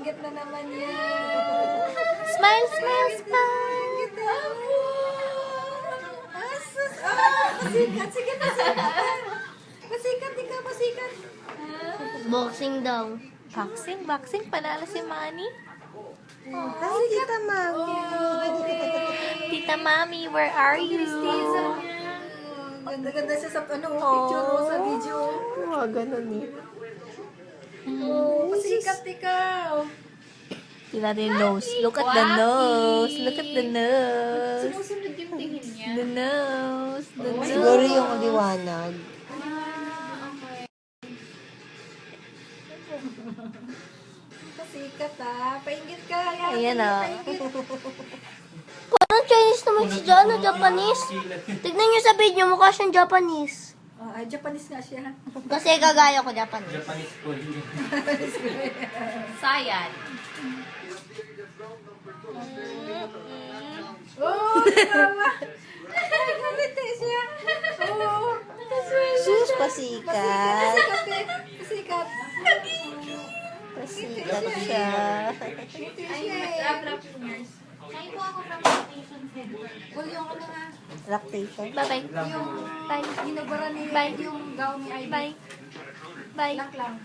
Painggit na naman yan. Smile, smile, smile. Asus! Ah, pasikat. Sige, pasikat. Pasikat, ikaw, pasikat. Boxing daw. Boxing? Boxing? Panalo si Manny? Hi, Tita Mami. Tita Mami, where are you? Ganda-ganda siya sa picture mo sa video. Oh, ganun eh. Pasikat, ikaw. Tingnan natin yung nose. Look at the nose. Look at the nose. Sumusunod yung tingin niya. The nose. The nose. Siguro yung liwanag. Pasikat painggit ka. Ayan, ah. Painggit. Parang Chinese naman si Jana, Japanese. Tignan niyo sa video, mukha siyang Japanese. Japanese nga siya. Kasi kagaya ko Japanese. Japanese school. Sayan. Oh, tama. Nagkalite siya. Oh. Sus, pasikat. Pasikat. Pasikat siya. Kain po ako from Lactation Center. Yung ano nga, Lactation. Bye-bye. yung Bye. ginabara ni Bye. yung gown ni Ivy. Bye. Bye. Black lang.